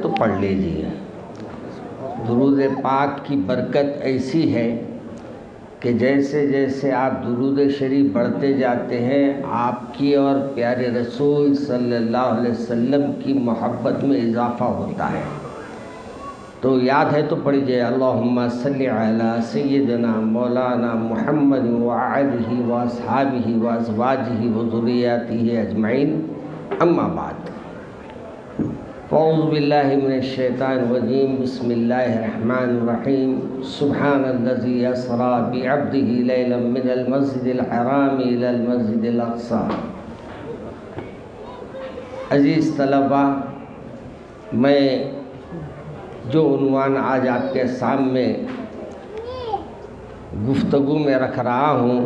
تو پڑھ لیجیے۔ درود پاک کی برکت ایسی ہے کہ جیسے جیسے آپ درود شریف پڑھتے جاتے ہیں آپ کی اور پیارے رسول صلی اللہ علیہ وسلم کی محبت میں اضافہ ہوتا ہے۔ تو یاد ہے تو پڑھیے، اللہم صلی علی سیدنا مولانا محمد وآلہ واصحابہ وازواجہ وذریاتہ اجمعین، اما بعد۔ اعوذ باللہ من الشیطان الرجیم، بسم اللہ الرحمن الرحیم۔ سبحان الذی اسری بعبدہ لیلا من المسجد الحرام الی المسجد الاقصی۔ عزیز طلبہ، میں جو عنوان آج آپ کے سامنے گفتگو میں رکھ رہا ہوں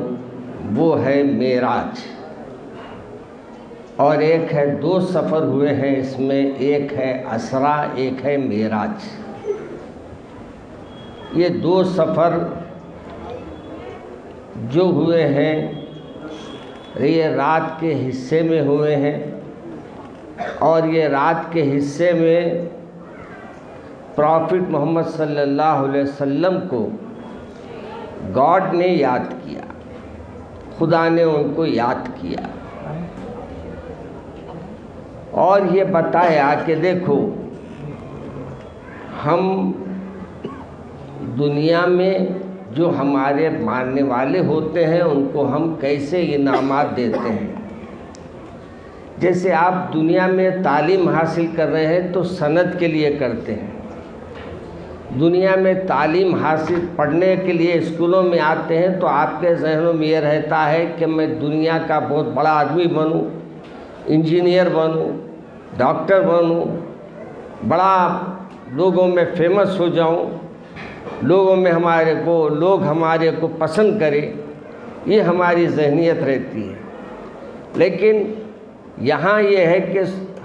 وہ ہے معراج، اور ایک ہے، دو سفر ہوئے ہیں اس میں، ایک ہے اسرا، ایک ہے معراج۔ یہ دو سفر جو ہوئے ہیں یہ رات کے حصے میں ہوئے ہیں، اور یہ رات کے حصے میں پروفٹ محمد صلی اللہ علیہ وسلم کو گاڈ نے یاد کیا، خدا نے ان کو یاد کیا اور یہ بتایا کہ دیکھو ہم دنیا میں جو ہمارے ماننے والے ہوتے ہیں ان کو ہم کیسے انعامات دیتے ہیں۔ جیسے آپ دنیا میں تعلیم حاصل کر رہے ہیں تو سند کے لیے کرتے ہیں، دنیا میں تعلیم حاصل پڑھنے کے لیے اسکولوں میں آتے ہیں تو آپ کے ذہنوں میں یہ رہتا ہے کہ میں دنیا کا بہت بڑا آدمی بنوں، انجینئر بنوں، ڈاکٹر بنوں، بڑا لوگوں میں فیمس ہو جاؤں، لوگ ہمارے کو پسند کرے، یہ ہماری ذہنیت رہتی ہے۔ لیکن یہاں یہ ہے کہ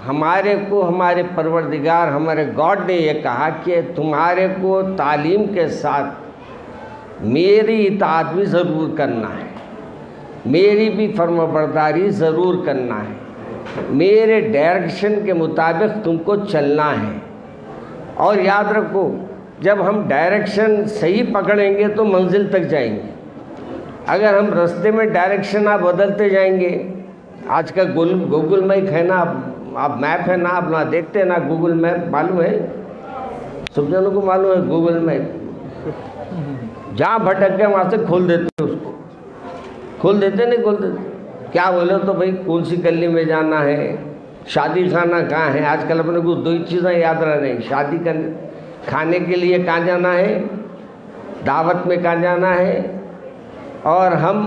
ہمارے پروردگار، ہمارے گاڈ نے یہ کہا کہ تمہارے کو تعلیم کے ساتھ میری اطاعت بھی ضرور کرنا ہے، میری بھی فرمانبرداری ضرور کرنا ہے، میرے ڈائریکشن کے مطابق تم کو چلنا ہے۔ اور یاد رکھو، جب ہم ڈائریکشن صحیح پکڑیں گے تو منزل تک جائیں گے۔ اگر ہم رستے میں ڈائریکشن آپ بدلتے جائیں گے، آج کا گوگل میپ ہے نا، آپ میپ ہے نا، آپ نہ دیکھتے ہیں نا گوگل میپ، معلوم ہے سب جنوں کو معلوم ہے گوگل میپ، جہاں بھٹک گئے وہاں سے کھول دیتے، اس کو کھول دیتے نہیں کھول دیتے، کیا بولے تو بھائی کون سی گلی میں جانا ہے، شادی خانہ کہاں ہے۔ آج کل اپنے کو دو ہی چیزیں یاد رہ رہی ہیں، شادی کھانے کے لیے کہاں جانا ہے، دعوت میں کہاں جانا ہے، اور ہم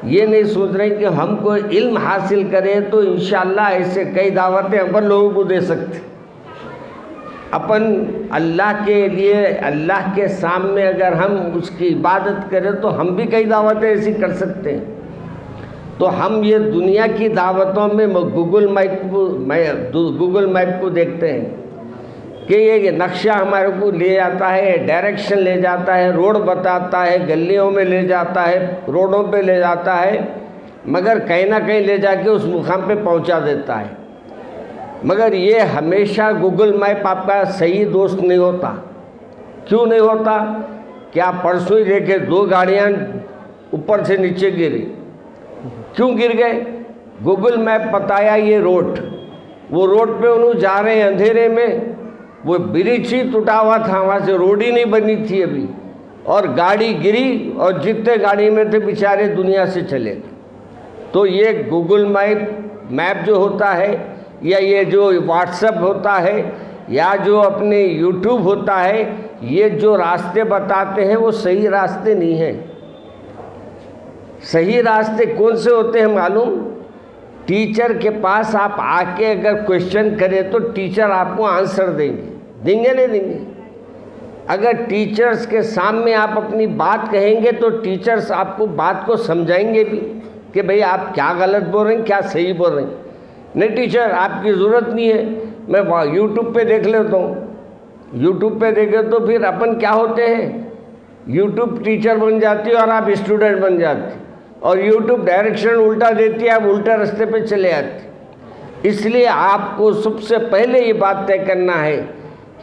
یہ نہیں سوچ رہے کہ ہم کوئی علم حاصل کریں تو انشاءاللہ ایسے کئی دعوتیں اپن لوگوں کو دے سکتے۔ اپن اللہ کے لیے، اللہ کے سامنے اگر ہم اس کی عبادت کریں تو ہم بھی کئی دعوتیں ایسی کر سکتے ہیں۔ تو ہم یہ دنیا کی دعوتوں میں گوگل میپ کو دیکھتے ہیں کہ یہ نقشہ ہمارے کو لے جاتا ہے، ڈائریکشن لے جاتا ہے، روڈ بتاتا ہے، گلیوں میں لے جاتا ہے، روڈوں پہ لے جاتا ہے، مگر کہیں نہ کہیں لے جا کے اس مقام پہ پہنچا دیتا ہے۔ مگر یہ ہمیشہ گوگل میپ آپ کا صحیح دوست نہیں ہوتا۔ کیوں نہیں ہوتا؟ کیا پرسوں ہی دیکھے دو گاڑیاں اوپر سے نیچے گری، کیوں گر گئے؟ گوگل میپ بتایا یہ روڈ، وہ روڈ پہ انہوں جا رہے ہیں اندھیرے میں، وہ برج ہی ٹوٹا ہوا تھا، وہاں سے روڈ ہی نہیں بنی تھی ابھی، اور گاڑی گری اور جتنے گاڑی میں تھے بیچارے دنیا سے چلے گئے۔ تو یہ گوگل میپ جو ہوتا ہے، یا یہ جو واٹس ایپ ہوتا ہے، یا جو اپنے یوٹیوب ہوتا ہے، یہ جو راستے بتاتے ہیں وہ صحیح راستے نہیں ہیں۔ صحیح راستے کون سے ہوتے ہیں معلوم؟ ٹیچر کے پاس آپ آ کے اگر کویشچن کریں تو ٹیچر آپ کو آنسر دیں گے نہیں دیں گے؟ اگر ٹیچرز کے سامنے آپ اپنی بات کہیں گے تو ٹیچرز آپ کو بات کو سمجھائیں گے بھی کہ بھئی آپ کیا غلط بول رہے ہیں، کیا صحیح بول رہے ہیں۔ نہیں ٹیچر آپ کی ضرورت نہیں ہے، میں یوٹیوب پہ دیکھ لیتا ہوں۔ یوٹیوب پہ دیکھے تو پھر اپن کیا ہوتے ہیں، یوٹیوب ٹیچر بن جاتی ہے اور آپ اسٹوڈنٹ بن جاتے، اور یوٹیوب ڈائریکشن الٹا دیتی ہے، آپ الٹا رستے پہ چلے آتے۔ اس لیے آپ کو سب سے پہلے یہ بات طے کرنا ہے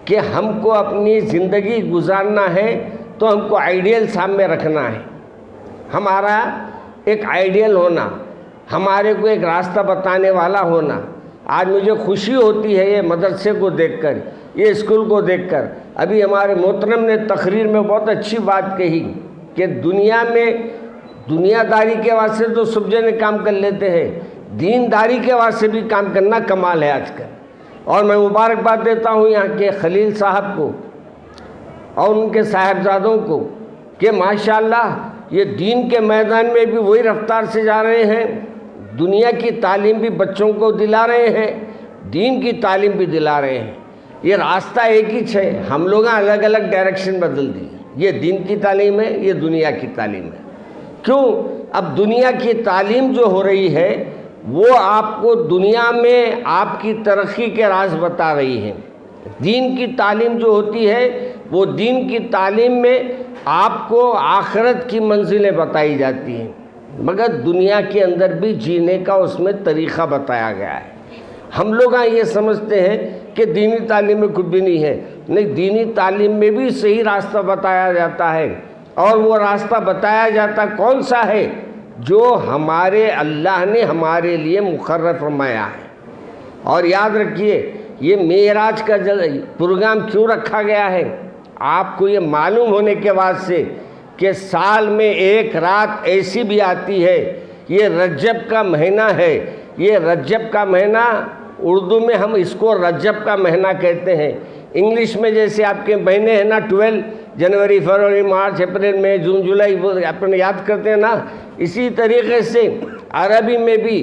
کہ ہم کو اپنی زندگی گزارنا ہے تو ہم کو آئیڈیل سامنے رکھنا ہے، ہمارا ایک آئیڈیل ہونا، ہمارے کو ایک راستہ بتانے والا ہونا۔ آج مجھے خوشی ہوتی ہے یہ مدرسے کو دیکھ کر، یہ اسکول کو دیکھ کر۔ ابھی ہمارے محترم نے تقریر میں بہت اچھی بات کہی کہ دنیا میں دنیا داری کے واسطے تو سب جنے کام کر لیتے ہیں، دینداری کے واسطے بھی کام کرنا کمال ہے آج کل۔ اور میں مبارکباد دیتا ہوں یہاں کے خلیل صاحب کو اور ان کے صاحبزادوں کو کہ ماشاءاللہ یہ دین کے میدان میں بھی وہی رفتار سے جا رہے ہیں، دنیا کی تعلیم بھی بچوں کو دلا رہے ہیں، دین کی تعلیم بھی دلا رہے ہیں۔ یہ راستہ ایک ہی ہے، ہم لوگ الگ الگ ڈائریکشن بدل دی، یہ دین کی تعلیم ہے، یہ دنیا کی تعلیم ہے۔ کیوں؟ اب دنیا کی تعلیم جو ہو رہی ہے وہ آپ کو دنیا میں آپ کی ترقی کے راز بتا رہی ہے، دین کی تعلیم جو ہوتی ہے وہ دین کی تعلیم میں آپ کو آخرت کی منزلیں بتائی جاتی ہیں، مگر دنیا کے اندر بھی جینے کا اس میں طریقہ بتایا گیا ہے۔ ہم لوگ یہ سمجھتے ہیں کہ دینی تعلیم میں کچھ بھی نہیں ہے، نہیں، دینی تعلیم میں بھی صحیح راستہ بتایا جاتا ہے، اور وہ راستہ بتایا جاتا کون سا ہے؟ جو ہمارے اللہ نے ہمارے لیے مقرر فرمایا ہے۔ اور یاد رکھیے یہ معراج کا پروگرام کیوں رکھا گیا ہے؟ آپ کو یہ معلوم ہونے کے بعد سے کہ سال میں ایک رات ایسی بھی آتی ہے، یہ رجب کا مہینہ ہے، یہ رجب کا مہینہ اردو میں ہم اس کو رجب کا مہینہ کہتے ہیں، انگلش میں جیسے آپ کے مہینے ہیں نا 12 جنوری، فروری، مارچ، اپریل، مئی، جون، جولائی، وہ اپنے یاد کرتے ہیں نا، اسی طریقے سے عربی میں بھی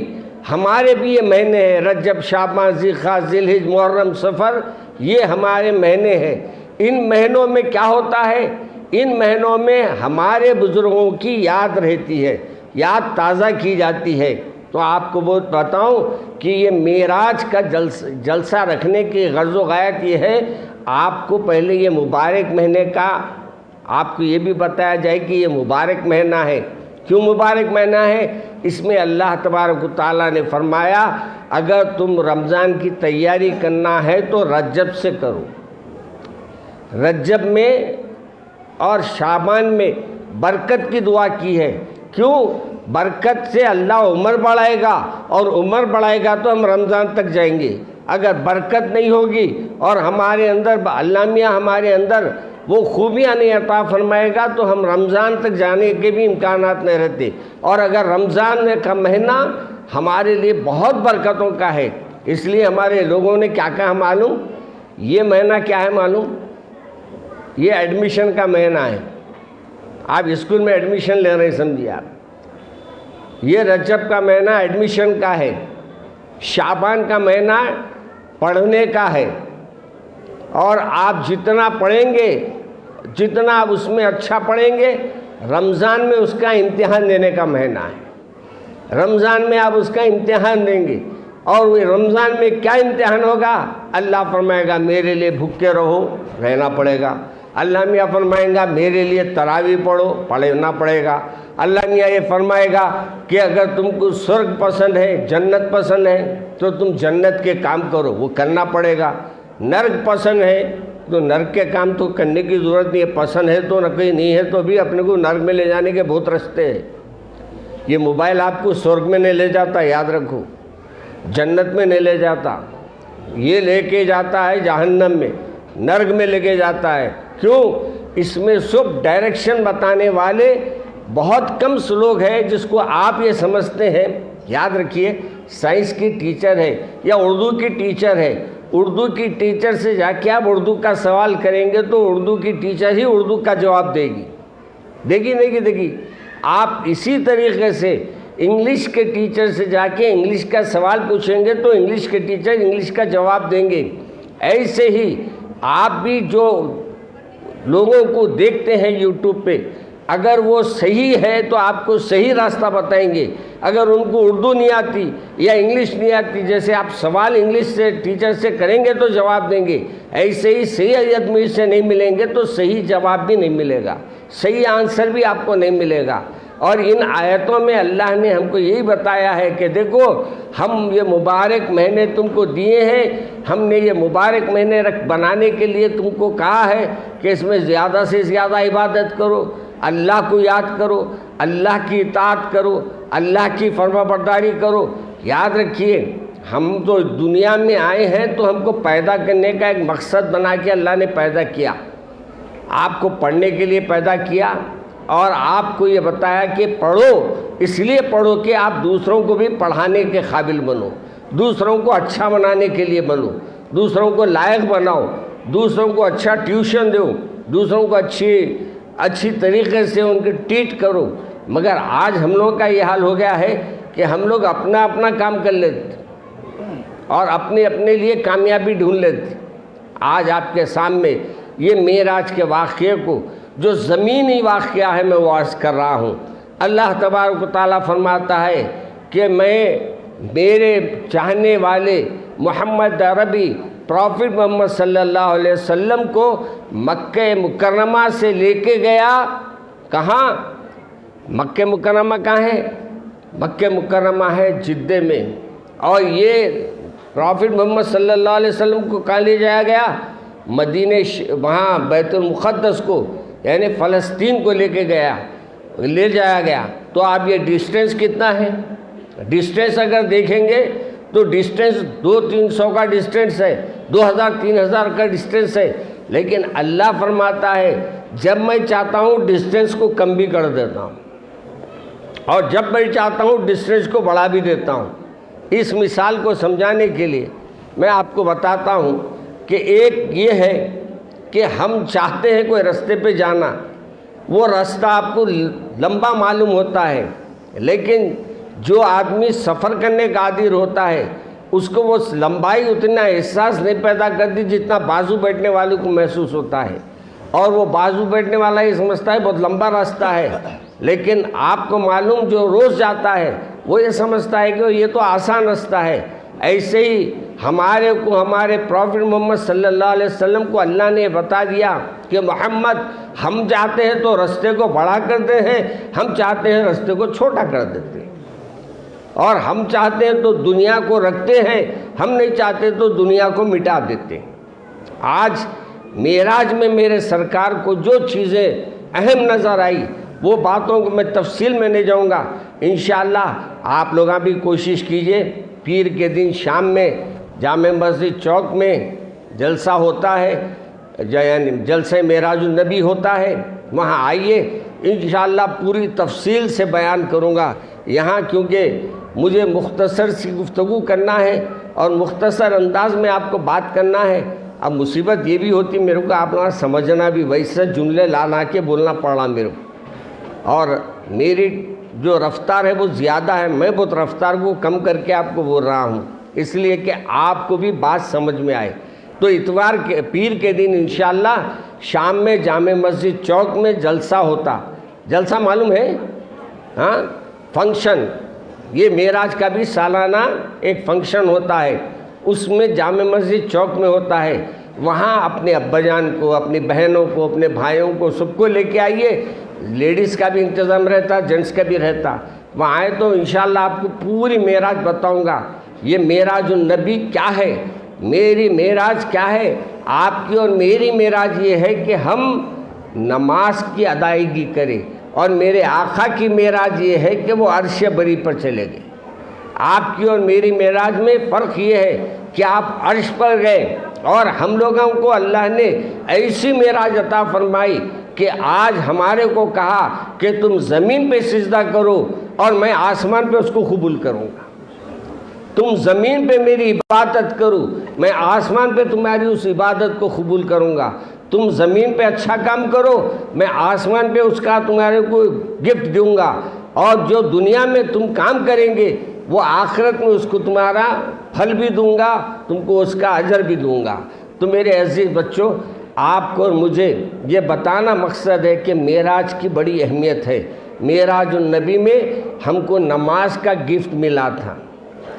ہمارے بھی یہ مہینے ہیں، رجب، شعبان، ذوالقعدہ، ذوالحجہ، محرم، سفر، یہ ہمارے مہینے ہیں۔ ان مہینوں میں کیا ہوتا ہے؟ ان مہینوں میں ہمارے بزرگوں کی یاد رہتی ہے، یاد تازہ کی جاتی ہے۔ تو آپ کو وہ بتاؤں کہ یہ معراج کا جلسہ رکھنے کی غرض و غایت یہ ہے، آپ کو پہلے یہ مبارک مہینے کا آپ کو یہ بھی بتایا جائے کہ یہ مبارک مہینہ ہے۔ کیوں مبارک مہینہ ہے؟ اس میں اللہ تبارک و تعالیٰ نے فرمایا اگر تم رمضان کی تیاری کرنا ہے تو رجب سے کرو، رجب میں اور شعبان میں برکت کی دعا کی ہے۔ کیوں؟ برکت سے اللہ عمر بڑھائے گا، اور عمر بڑھائے گا تو ہم رمضان تک جائیں گے۔ اگر برکت نہیں ہوگی اور ہمارے اندر اللہ میاں ہمارے اندر وہ خوبیاں نہیں عطا فرمائے گا تو ہم رمضان تک جانے کے بھی امکانات نہیں رہتے۔ اور اگر رمضان کا مہینہ ہمارے لیے بہت برکتوں کا ہے، اس لیے ہمارے لوگوں نے کیا کہا معلوم؟ یہ مہینہ کیا ہے معلوم؟ یہ ایڈمیشن کا مہینہ ہے، آپ اسکول میں ایڈمیشن لے رہے ہیں، سمجھیے آپ، یہ رجب کا مہینہ ایڈمیشن کا ہے، شعبان کا مہینہ پڑھنے کا ہے، اور آپ جتنا پڑھیں گے، جتنا آپ اس میں اچھا پڑھیں گے، رمضان میں اس کا امتحان دینے کا مہینہ ہے، رمضان میں آپ اس کا امتحان دیں گے۔ اور وہ رمضان میں کیا امتحان ہوگا؟ اللہ فرمائے گا میرے لیے بھوکے رہو، رہنا پڑے گا۔ اللہ میاں فرمائیں گا میرے لیے تراویح پڑھو، پڑھنا پڑے گا۔ اللہ میاں یہ فرمائے گا کہ اگر تم کو سرگ پسند ہے، جنت پسند ہے تو تم جنت کے کام کرو، وہ کرنا پڑے گا۔ نرک پسند ہے تو نرک کے کام تو کرنے کی ضرورت نہیں ہے، پسند ہے تو نہ کوئی نہیں ہے تو بھی اپنے کو نرک میں لے جانے کے بہت رستے ہیں۔ یہ موبائل آپ کو سرگ میں نہیں لے جاتا، یاد رکھو، جنت میں نہیں لے جاتا، یہ لے کے جاتا ہے جہنم میں، نرک میں لے کے جاتا ہے۔ کیوں؟ اس میں سب ڈائریکشن بتانے والے بہت کم لوگ ہیں جس کو آپ یہ سمجھتے ہیں۔ یاد رکھیے سائنس کی ٹیچر ہے یا اردو کی ٹیچر ہے، اردو کی ٹیچر سے جا کے آپ اردو کا سوال کریں گے تو اردو کی ٹیچر ہی اردو کا جواب دے گی، نہیں کہ دے گی۔ آپ اسی طریقے سے انگلش کے ٹیچر سے جا کے انگلش کا سوال پوچھیں گے تو انگلش کے ٹیچر انگلش کا جواب دیں گے۔ ایسے ہی آپ بھی جو لوگوں کو دیکھتے ہیں یوٹیوب پہ، اگر وہ صحیح ہے تو آپ کو صحیح راستہ بتائیں گے، اگر ان کو اردو نہیں آتی یا انگلش نہیں آتی، جیسے آپ سوال انگلش سے ٹیچر سے کریں گے تو جواب دیں گے، ایسے ہی صحیح آدمی سے نہیں ملیں گے تو صحیح جواب بھی نہیں ملے گا، صحیح آنسر بھی آپ کو نہیں ملے گا۔ اور ان آیتوں میں اللہ نے ہم کو یہی بتایا ہے کہ دیکھو ہم یہ مبارک مہینے تم کو دیے ہیں، ہم نے یہ مبارک مہینے بنانے کے لیے تم کو کہا ہے کہ اس میں زیادہ سے زیادہ عبادت کرو، اللہ کو یاد کرو، اللہ کی اطاعت کرو، اللہ کی فرما برداری کرو۔ یاد رکھیے ہم تو دنیا میں آئے ہیں تو ہم کو پیدا کرنے کا ایک مقصد بنا کے اللہ نے پیدا کیا، آپ کو پڑھنے کے لیے پیدا کیا اور آپ کو یہ بتایا کہ پڑھو، اس لیے پڑھو کہ آپ دوسروں کو بھی پڑھانے کے قابل بنو، دوسروں کو اچھا بنانے کے لیے بنو، دوسروں کو لائق بناؤ، دوسروں کو اچھا ٹیوشن دو، دوسروں کو اچھی طریقے سے ان کے ٹریٹ کرو۔ مگر آج ہم لوگوں کا یہ حال ہو گیا ہے کہ ہم لوگ اپنا اپنا کام کر لیتے اور اپنے لیے کامیابی ڈھونڈ لیتے۔ آج آپ کے سامنے یہ معراج کے واقعے کو جو زمینی واقعہ ہے میں وہ عرض کر رہا ہوں۔ اللہ تبارک و تعالیٰ فرماتا ہے کہ میں میرے چاہنے والے محمد عربی پروفٹ محمد صلی اللہ علیہ وسلم کو مکہ مکرمہ سے لے کے گیا۔ کہاں؟ مکہ مکرمہ کہاں ہے؟ مکہ مکرمہ ہے جدہ میں، اور یہ پروفٹ محمد صلی اللہ علیہ وسلم کو کہاں لے جایا گیا؟ مدینہ، وہاں بیت المقدس کو یعنی فلسطین کو لے جایا گیا۔ تو آپ یہ ڈسٹینس کتنا ہے؟ ڈسٹینس اگر دیکھیں گے تو ڈسٹینس 200-300 کا ڈسٹینس ہے، 2000-3000 کا ڈسٹینس ہے، لیکن اللہ فرماتا ہے جب میں چاہتا ہوں ڈسٹینس کو کم بھی کر دیتا ہوں اور جب میں چاہتا ہوں ڈسٹینس کو بڑھا بھی دیتا ہوں۔ اس مثال کو سمجھانے کے لیے میں آپ کو بتاتا ہوں کہ ایک یہ ہے کہ ہم چاہتے ہیں کوئی رستے پہ جانا، وہ راستہ آپ کو لمبا معلوم ہوتا ہے، لیکن جو آدمی سفر کرنے کا عادی ہوتا ہے اس کو وہ لمبائی اتنا احساس نہیں پیدا کرتی جتنا بازو بیٹھنے والے کو محسوس ہوتا ہے، اور وہ بازو بیٹھنے والا یہ سمجھتا ہے بہت لمبا راستہ ہے، لیکن آپ کو معلوم جو روز جاتا ہے وہ یہ سمجھتا ہے کہ یہ تو آسان راستہ ہے۔ ایسے ہی ہمارے پروفٹ محمد صلی اللہ علیہ وسلم کو اللہ نے بتا دیا کہ محمد ہم چاہتے ہیں تو رستے کو بڑا کرتے ہیں، ہم چاہتے ہیں رستے کو چھوٹا کر دیتے ہیں، اور ہم چاہتے ہیں تو دنیا کو رکھتے ہیں، ہم نہیں چاہتے تو دنیا کو مٹا دیتے ہیں۔ آج معراج میں میرے سرکار کو جو چیزیں اہم نظر آئی وہ باتوں کو میں تفصیل میں نہیں جاؤں گا، انشاءاللہ آپ لوگ بھی کوشش کیجئے۔ پیر کے دن شام میں جامع مسجد چوک میں جلسہ ہوتا ہے، یعنی جلسہ معراج النبی ہوتا ہے، وہاں آئیے، انشاءاللہ پوری تفصیل سے بیان کروں گا یہاں، کیونکہ مجھے مختصر سی گفتگو کرنا ہے اور مختصر انداز میں آپ کو بات کرنا ہے۔ اب مصیبت یہ بھی ہوتی میرے کو آپ لوگ سمجھنا بھی، ویسے جملے لا کے بولنا پڑا میرے کو، اور میری جو رفتار ہے وہ زیادہ ہے، میں بہت رفتار کو کم کر کے آپ کو بول رہا ہوں اس لیے کہ آپ کو بھی بات سمجھ میں آئے۔ تو اتوار کے پیر کے دن انشاءاللہ شام میں جامع مسجد چوک میں جلسہ ہوتا، جلسہ معلوم ہے؟ ہاں، فنکشن، یہ معراج کا بھی سالانہ ایک فنکشن ہوتا ہے، اس میں جامع مسجد چوک میں ہوتا ہے، وہاں اپنے ابا جان کو، اپنی بہنوں کو، اپنے بھائیوں کو، سب کو لے کے آئیے، لیڈیز کا بھی انتظام رہتا، جینٹس کا بھی رہتا، وہاں آئے تو انشاءاللہ آپ کو پوری معراج بتاؤں گا۔ یہ معراج النبی کیا ہے، میری معراج کیا ہے، آپ کی اور میری معراج یہ ہے کہ ہم نماز کی ادائیگی کریں، اور میرے آقا کی معراج یہ ہے کہ وہ عرش بری پر چلے گئے۔ آپ کی اور میری معراج میں فرق یہ ہے کہ آپ عرش پر گئے، اور ہم لوگوں کو اللہ نے ایسی معراج عطا فرمائی کہ آج ہمارے کو کہا کہ تم زمین پہ سجدہ کرو اور میں آسمان پہ اس کو قبول کروں گا، تم زمین پہ میری عبادت کرو، میں آسمان پہ تمہاری اس عبادت کو قبول کروں گا، تم زمین پہ اچھا کام کرو، میں آسمان پہ اس کا تمہارے کو گفٹ دوں گا، اور جو دنیا میں تم کام کریں گے وہ آخرت میں اس کو تمہارا پھل بھی دوں گا، تم کو اس کا اجر بھی دوں گا۔ تو میرے عزیز بچوں، آپ کو اور مجھے یہ بتانا مقصد ہے کہ معراج کی بڑی اہمیت ہے۔ معراج النبی میں ہم کو نماز کا گفٹ ملا تھا،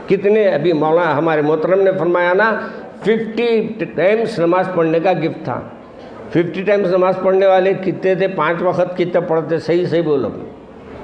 کتنے ابھی مولانا ہمارے محترم نے فرمایا نا 50 ٹائمز نماز پڑھنے کا گفٹ تھا۔ 50 ٹائمز نماز پڑھنے والے کتنے تھے؟ 5 وقت کتنے پڑھتے؟ صحیح بولو،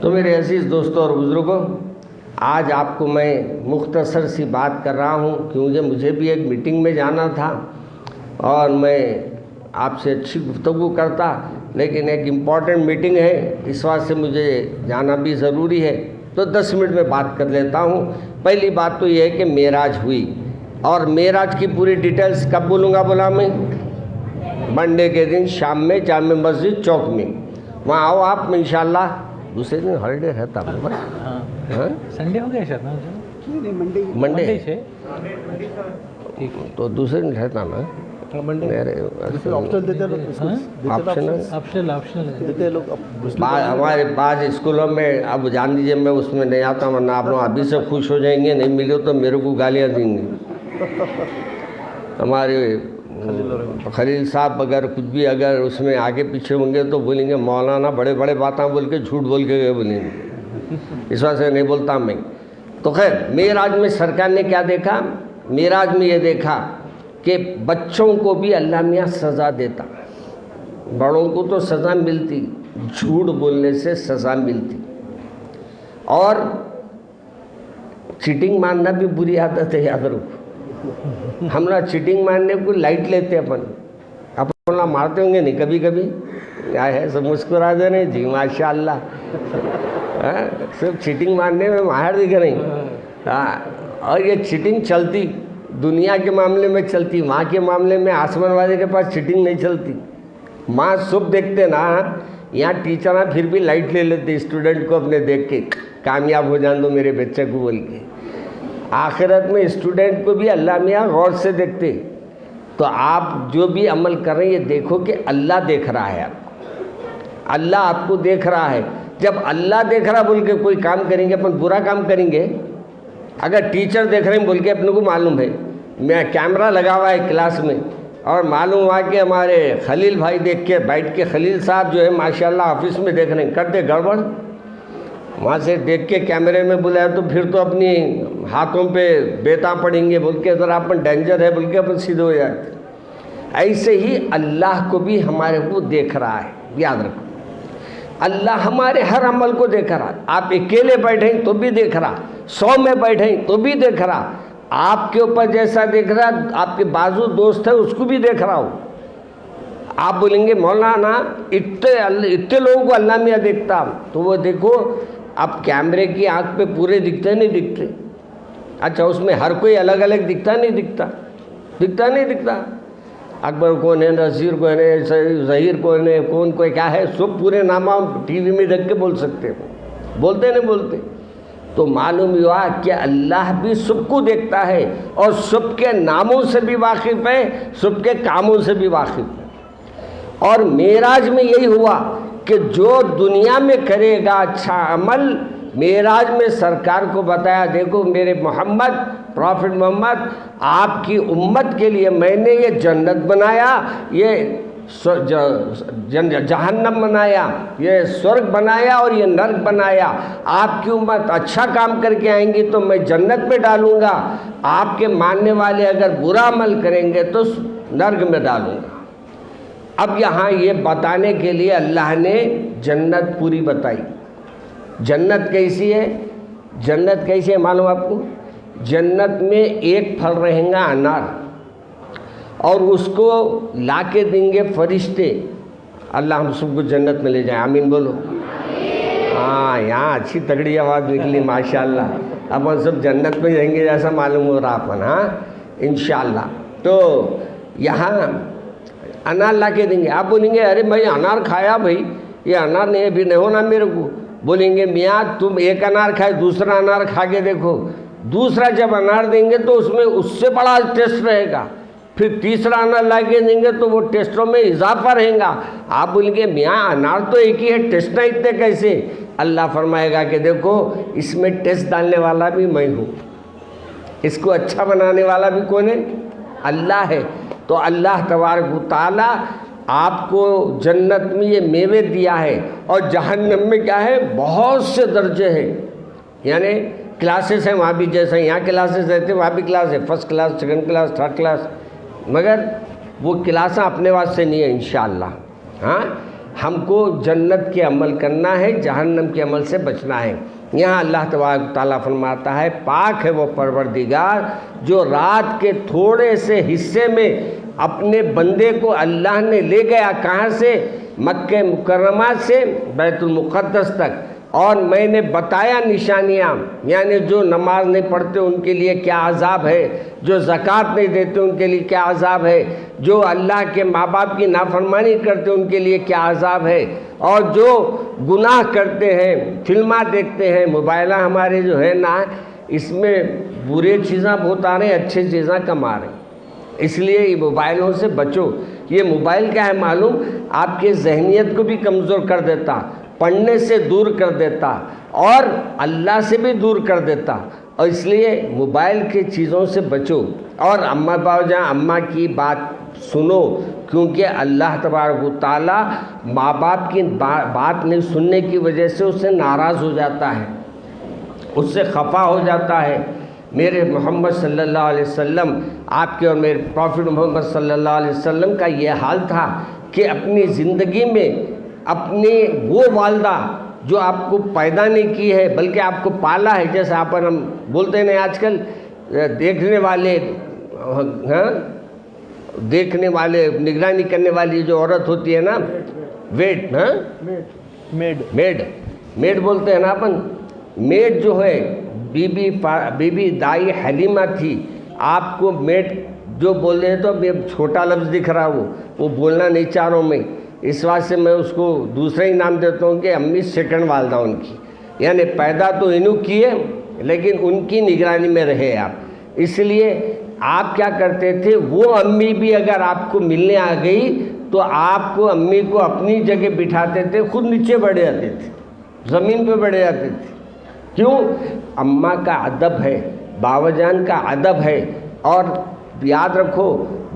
تو میرے عزیز دوستوں اور بزرگوں، آج آپ کو میں مختصر سی بات کر رہا ہوں کیونکہ مجھے بھی ایک میٹنگ میں جانا تھا اور میں آپ سے اچھی گفتگو کرتا، لیکن ایک امپورٹنٹ میٹنگ ہے، اس واسطے مجھے جانا بھی ضروری ہے، تو 10 منٹ میں بات کر لیتا ہوں۔ پہلی بات تو یہ ہے کہ معراج ہوئی، اور معراج کی پوری ڈیٹیلز کب بولوں گا بولا میں؟ منڈے کے دن شام میں جامع مسجد چوک میں، وہاں آؤ آپ انشاءاللہ۔ دوسرے دن ہالیڈے رہتا ہاں سنڈے ہو گیا شاید منڈے سے تو دوسرے دن رہتا نا ہمارے بعض اسکولوں میں، اب جان دیجیے میں اس میں نہیں آتا، ورنہ آپ لوگ ابھی سے خوش ہو جائیں گے، نہیں ملے تو میرے کو گالیاں دیں گے۔ ہمارے خلیل صاحب اگر کچھ بھی اگر اس میں آگے پیچھے ہوں گے تو بولیں گے مولانا بڑے بڑے باتیں بول کے جھوٹ بول کے گئے، بولیں گے، اس واسطے نہیں بولتا میں۔ تو خیر، معراج میں سرکار نے کیا دیکھا؟ معراج میں یہ دیکھا کہ بچوں کو بھی اللہ میاں سزا دیتا، بڑوں کو تو سزا ملتی، جھوٹ بولنے سے سزا ملتی، اور چیٹنگ مارنا بھی بری عادت ہے، یاد رکھو۔ ہم نہ چیٹنگ مارنے کو لائٹ لیتے، اپن مارتے ہوں گے نہیں کبھی کبھی؟ کیا ہے سب مسکرا دے رہے جی ماشاء اللہ، صرف چیٹنگ مارنے میں ماہر دکھ رہے ہیں۔ اور یہ چیٹنگ چلتی دنیا کے معاملے میں چلتی، ماں کے معاملے میں آسمان والے کے پاس چیٹنگ نہیں چلتی۔ ماں صبح دیکھتے نا، یہاں ٹیچر پھر بھی لائٹ لے لیتے اسٹوڈنٹ کو اپنے دیکھ کے، کامیاب ہو جان دو میرے بچے کو بول کے۔ آخرت میں اسٹوڈنٹ کو بھی اللہ میاں غور سے دیکھتے۔ تو آپ جو بھی عمل کر رہے ہیں یہ دیکھو کہ اللہ دیکھ رہا ہے، آپ کو اللہ آپ کو دیکھ رہا ہے۔ جب اللہ دیکھ رہا بول کے کوئی کام کریں گے، اپن برا کام کریں گے؟ اگر ٹیچر دیکھ رہے ہیں بول کے اپنے کو معلوم ہے، میں کیمرہ لگا ہوا ہے کلاس میں، اور معلوم ہوا کہ ہمارے خلیل بھائی دیکھ کے بیٹھ کے، خلیل صاحب جو ہے ماشاءاللہ آفس میں دیکھ رہے ہیں، کرتے گڑبڑ، وہاں سے دیکھ کے کیمرے میں بلایا تو پھر تو اپنی ہاتھوں پہ بیتا پڑیں گے بول کے، ذرا اپن ڈینجر ہے بول کے اپن سیدھے ہو جاتے۔ ایسے ہی اللہ کو بھی ہمارے کو دیکھ رہا ہے، یاد رکھو، اللہ ہمارے ہر عمل کو دیکھ رہا ہے۔ آپ اکیلے بیٹھیں تو بھی دیکھ رہا، 100 میں بیٹھیں تو بھی دیکھ رہا، آپ کے اوپر جیسا دیکھ رہا آپ کے بازو دوست ہے اس کو بھی دیکھ رہا ہو۔ آپ بولیں گے مولانا اتنے لوگوں کو اللہ میاں دیکھتا، تو وہ دیکھو اب کیمرے کی آنکھ پہ پورے دکھتے نہیں دکھتے؟ اچھا اس میں ہر کوئی الگ الگ دکھتا نہیں دکھتا؟ دکھتا نہیں دکھتا؟ اکبر کون ہے، نذیر کون ہے، ظہیر کون ہے، کون کوئی کیا ہے، سب پورے نامہ ٹی وی میں دیکھ کے بول سکتے ہیں، بولتے نہیں بولتے؟ تو معلوم ہوا کہ اللہ بھی سب کو دیکھتا ہے، اور سب کے ناموں سے بھی واقف ہے، سب کے کاموں سے بھی واقف ہے۔ اور معراج میں یہی ہوا کہ جو دنیا میں کرے گا اچھا عمل، معراج میں سرکار کو بتایا دیکھو میرے محمد، پروفٹ محمد، آپ کی امت کے لیے میں نے یہ جنت بنایا، یہ جہنم بنایا، یہ سورگ بنایا، اور یہ نرک بنایا۔ آپ کی امت اچھا کام کر کے آئیں گی تو میں جنت میں ڈالوں گا، آپ کے ماننے والے اگر برا عمل کریں گے تو نرک میں ڈالوں گا۔ اب یہاں یہ بتانے کے لیے اللہ نے جنت پوری بتائی۔ جنت کیسی ہے؟ جنت کیسی ہے معلوم آپ کو؟ جنت میں ایک پھل رہیں گا انار، اور اس کو لا کے دیں گے فرشتے۔ اللہ ہم سب کو جنت میں لے جائیں، آمین بولو۔ ہاں یہاں اچھی تگڑی آواز نکلی ماشاءاللہ، اب ہم سب جنت میں جائیں گے جیسا معلوم ہو رہا اپن، ہاں انشاءاللہ۔ تو یہاں انار لا کے دیں گے، آپ بولیں گے ارے بھائی انار کھایا بھائی، یہ انار نہیں ابھی نہیں ہونا میرے کو۔ بولیں گے میاں تم ایک انار کھائے، دوسرا انار کھا کے دیکھو، دوسرا جب انار دیں گے تو اس میں اس سے بڑا ٹیسٹ رہے گا، پھر تیسرا انار لا کے دیں گے تو وہ ٹیسٹوں میں اضافہ رہے گا۔ آپ بولیں گے میاں انار تو ایک ہی ہے، ٹیسٹ نہ اتنے کیسے؟ اللہ فرمائے گا کہ دیکھو اس میں ٹیسٹ ڈالنے والا بھی میں ہوں، اس کو اچھا بنانے والا بھی کون ہے؟ اللہ ہے۔ تو اللہ تبارک و تعالیٰ آپ کو جنت میں یہ میوے دیا ہے، اور جہنم میں کیا ہے؟ بہت سے درجے ہیں، یعنی کلاسز ہیں وہاں بھی، جیسے یہاں کلاسز رہتے وہاں بھی کلاس ہے، first class, second class, third class, مگر وہ کلاسیں اپنے واسطے نہیں ہیں انشاءاللہ۔ ہاں ہم کو جنت کے عمل کرنا ہے، جہنم کے عمل سے بچنا ہے۔ یہاں اللہ تبارک تعالیٰ فرماتا ہے پاک ہے وہ پروردگار جو رات کے تھوڑے سے حصے میں اپنے بندے کو اللہ نے لے گیا، کہاں سے؟ مکہ مکرمہ سے بیت المقدس تک، اور میں نے بتایا نشانیاں، یعنی جو نماز نہیں پڑھتے ان کے لیے کیا عذاب ہے، جو زکوٰۃ نہیں دیتے ان کے لیے کیا عذاب ہے، جو اللہ کے ماں باپ کی نافرمانی کرتے ان کے لیے کیا عذاب ہے، اور جو گناہ کرتے ہیں، فلمیں دیکھتے ہیں، موبائلہ ہمارے جو ہے نا اس میں برے چیزاں بہت آ رہے ہیں، اچھے چیزاں کم آ رہے ہیں، اس لیے یہ موبائلوں سے بچو۔ یہ موبائل کیا ہے معلوم؟ آپ کے ذہنیت کو بھی کمزور کر دیتا، پڑھنے سے دور کر دیتا اور اللہ سے بھی دور کر دیتا، اور اس لیے موبائل کی چیزوں سے بچو۔ اور اماں باؤ جان اماں کی بات سنو، کیونکہ اللہ تبارک و تعالیٰ ماں باپ کی بات نہیں سننے کی وجہ سے اس سے ناراض ہو جاتا ہے، اس سے خفا ہو جاتا ہے۔ میرے محمد صلی اللہ علیہ وسلم، آپ کے اور میرے پروفٹ محمد صلی اللہ علیہ وسلم کا یہ حال تھا کہ اپنی زندگی میں اپنی وہ والدہ جو آپ کو پیدا نہیں کی ہے بلکہ آپ کو پالا ہے، جیسے ہم بولتے ہیں آج کل دیکھنے والے، دیکھنے والے، نگرانی کرنے والی جو عورت ہوتی ہے نا، ویٹ، میڈ بولتے ہیں نا اپن، میڈ جو ہے بی بی دائی حلیمہ تھی۔ آپ کو میڈ جو بول رہے ہیں تو اب یہ چھوٹا لفظ دکھ رہا، وہ بولنا نہیں چاہ رہا ہوں میں، اس واسطے میں اس کو دوسرا ہی نام دیتا ہوں کہ امی سیکنڈ والدہ ان کی، یعنی پیدا تو انہوں کیے لیکن ان کی نگرانی میں رہے آپ۔ اس لیے آپ کیا کرتے تھے، وہ امی بھی اگر آپ کو ملنے آ گئی تو آپ کو امی کو اپنی جگہ بٹھاتے تھے، خود نیچے بیٹھ جاتے تھے، زمین پہ بیٹھ جاتے تھے۔ کیوں؟ اماں کا ادب ہے، باوا جان کا ادب ہے۔ اور یاد رکھو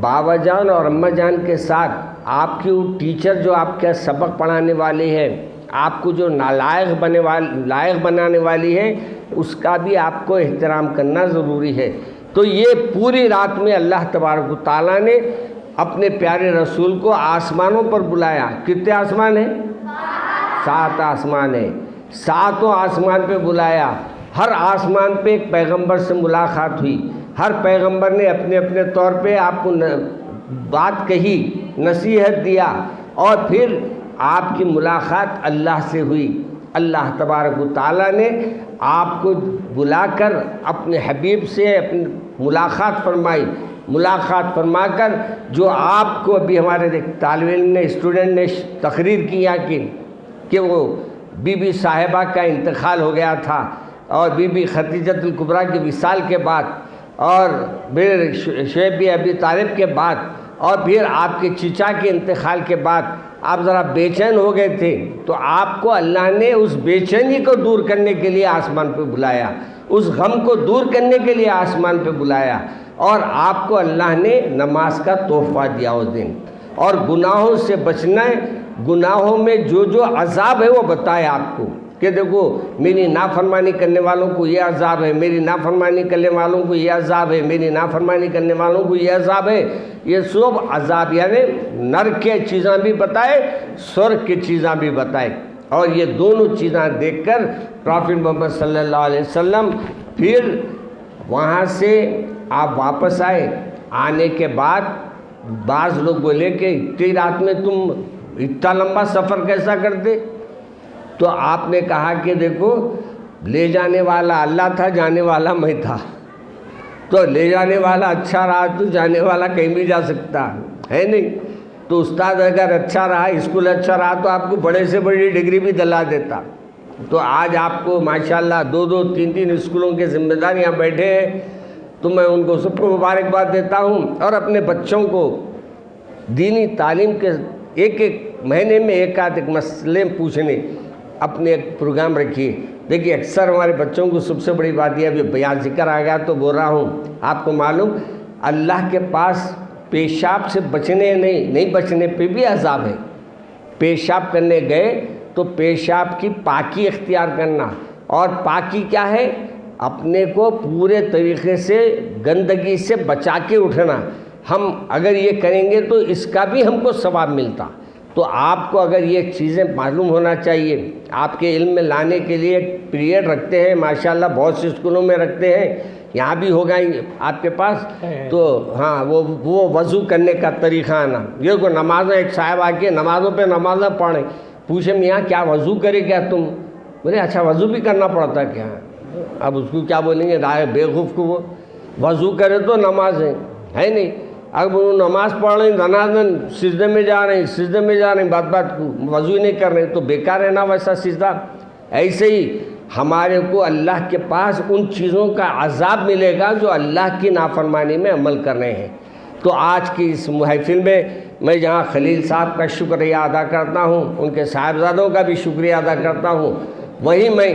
باوا جان اور اماں جان کے ساتھ آپ کی وہ ٹیچر جو آپ کا سبق پڑھانے والی ہے، آپ کو جو لائق بنانے والی ہے، اس کا بھی آپ کو احترام کرنا ضروری ہے۔ تو یہ پوری رات میں اللہ تبارک و تعالیٰ نے اپنے پیارے رسول کو آسمانوں پر بلایا۔ کتنے آسمان ہیں؟ 7 آسمان ہیں، 7 آسمان پہ بلایا۔ ہر آسمان پہ ایک پیغمبر سے ملاقات ہوئی، ہر پیغمبر نے اپنے اپنے طور پہ آپ کو بات کہی، نصیحت دیا، اور پھر آپ کی ملاقات اللہ سے ہوئی۔ اللہ تبارک و تعالیٰ نے آپ کو بلا کر اپنے حبیب سے اپنی ملاقات فرمائی، ملاقات فرما کر جو آپ کو ابھی ہمارے طالب علم نے، اسٹوڈنٹ نے تقریر کیا کہ وہ بی بی صاحبہ کا انتقال ہو گیا تھا، اور بی بی خدیجۃ الکبریٰ کی وصال کے بعد، اور پھر شعیب بن ابی طالب کے بعد، اور پھر آپ کے چچا کے انتقال کے بعد آپ ذرا بے چین ہو گئے تھے، تو آپ کو اللہ نے اس بے چینی کو دور کرنے کے لیے آسمان پہ بلایا، اس غم کو دور کرنے کے لیے آسمان پہ بلایا، اور آپ کو اللہ نے نماز کا تحفہ دیا اس دن، اور گناہوں سے بچنا ہے۔ گناہوں میں جو جو عذاب ہے وہ بتائے آپ کو کہ دیکھو میری نافرمانی کرنے والوں کو یہ عذاب ہے، میری نافرمانی کرنے والوں کو یہ عذاب ہے، میری نافرمانی کرنے والوں کو یہ عذاب ہے۔ یہ سب عذاب یعنی نرک کے چیزاں بھی بتائے، سورگ کی چیزاں بھی بتائے، اور یہ دونوں چیزاں دیکھ کر پروفٹ محمد صلی اللہ علیہ وسلم پھر وہاں سے آپ واپس آئے۔ آنے کے بعد بعض لوگ بولے کہ اتنی رات میں تم اتنا لمبا سفر کیسا کرتے؟ تو آپ نے کہا کہ دیکھو لے جانے والا اللہ تھا، جانے والا میں تھا، تو لے جانے والا اچھا رہا تو جانے والا کہیں بھی جا سکتا ہے نہیں۔ تو استاد اگر اچھا رہا، اسکول اچھا رہا تو آپ کو بڑے سے بڑی ڈگری بھی دلا دیتا۔ تو آج آپ کو ماشاءاللہ 2 3 اسکولوں کے ذمہ دار یہاں بیٹھے ہیں، تو میں ان کو سب کو مبارکباد دیتا ہوں، اور اپنے بچوں کو دینی تعلیم کے ایک مہینے میں ایک مسئلے پوچھنے اپنے ایک پروگرام رکھیے۔ دیکھیے اکثر ہمارے بچوں کو سب سے بڑی بات یہ ابھی بیان ذکر آ گیا تو بول رہا ہوں، آپ کو معلوم اللہ کے پاس پیشاب سے بچنے نہیں بچنے پہ بھی عذاب ہے۔ پیشاب کرنے گئے تو پیشاب کی پاکی اختیار کرنا، اور پاکی کیا ہے؟ اپنے کو پورے طریقے سے گندگی سے بچا کے اٹھنا۔ ہم اگر یہ کریں گے تو اس کا بھی ہم کو ثواب ملتا، تو آپ کو اگر یہ چیزیں معلوم ہونا چاہیے، آپ کے علم میں لانے کے لیے ایک پیریڈ رکھتے ہیں، ماشاءاللہ بہت سے اسکولوں میں رکھتے ہیں، یہاں بھی ہوگا آپ کے پاس، تو ہاں وہ وضو کرنے کا طریقہ آنا. یہ کو نمازیں ایک صاحب آ کے نمازوں پہ نمازیں پڑھیں، پوچھے میاں کیا وضو کرے کیا تم؟ بولے اچھا وضو بھی کرنا پڑتا کیا؟ اب اس کو کیا بولیں گے رائے بیوقوف کو، وہ وضو کرے تو نماز ہے نہیں. اب وہ نماز پڑھ رہے ہیں، دنادن سجدے میں جا رہے ہیں، بات کو وضو نہیں کر رہے ہیں، تو بیکار ہے نا ویسا سجدہ. ایسے ہی ہمارے کو اللہ کے پاس ان چیزوں کا عذاب ملے گا جو اللہ کی نافرمانی میں عمل کر رہے ہیں. تو آج کی اس محفل میں میں جہاں خلیل صاحب کا شکریہ ادا کرتا ہوں، ان کے صاحبزادوں کا بھی شکریہ ادا کرتا ہوں، وہیں میں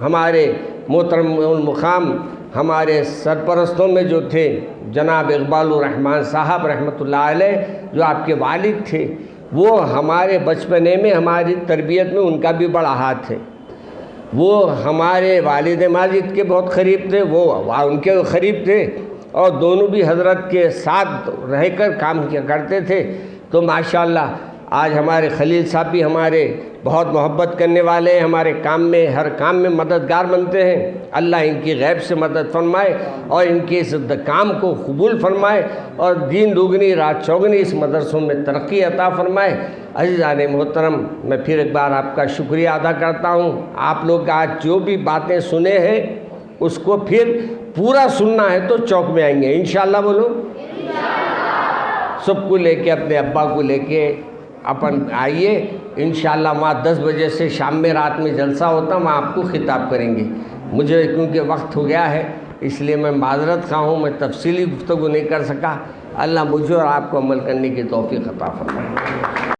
ہمارے محترم المقام ہمارے سرپرستوں میں جو تھے جناب اقبال الرحمن صاحب رحمۃ اللہ علیہ، جو آپ کے والد تھے، وہ ہمارے بچپنے میں ہماری تربیت میں ان کا بھی بڑا ہاتھ ہے. وہ ہمارے والد ماجد کے بہت قریب تھے، وہ ان کے قریب تھے، اور دونوں بھی حضرت کے ساتھ رہ کر کام کیا کرتے تھے. تو ماشاءاللہ آج ہمارے خلیل صاحب بھی ہمارے بہت محبت کرنے والے ہیں، ہمارے کام میں ہر کام میں مددگار بنتے ہیں. اللہ ان کی غیب سے مدد فرمائے اور ان کے اس کام کو قبول فرمائے، اور دین دوگنی رات چوگنی اس مدرسوں میں ترقی عطا فرمائے. عزیزان محترم، میں پھر ایک بار آپ کا شکریہ ادا کرتا ہوں. آپ لوگ آج جو بھی باتیں سنے ہیں اس کو پھر پورا سننا ہے تو چوک میں آئیں گے انشاءاللہ. بولو سب کو لے کے، اپنے ابا کو لے کے اپن آئیے انشاءاللہ. وہاں 10 بجے سے شام میں رات میں جلسہ ہوتا، وہاں آپ کو خطاب کریں گے. مجھے کیونکہ وقت ہو گیا ہے اس لیے میں معذرت خواہ ہوں، میں تفصیلی گفتگو نہیں کر سکا. اللہ مجھے اور آپ کو عمل کرنے کی توفیق عطا فرمائے.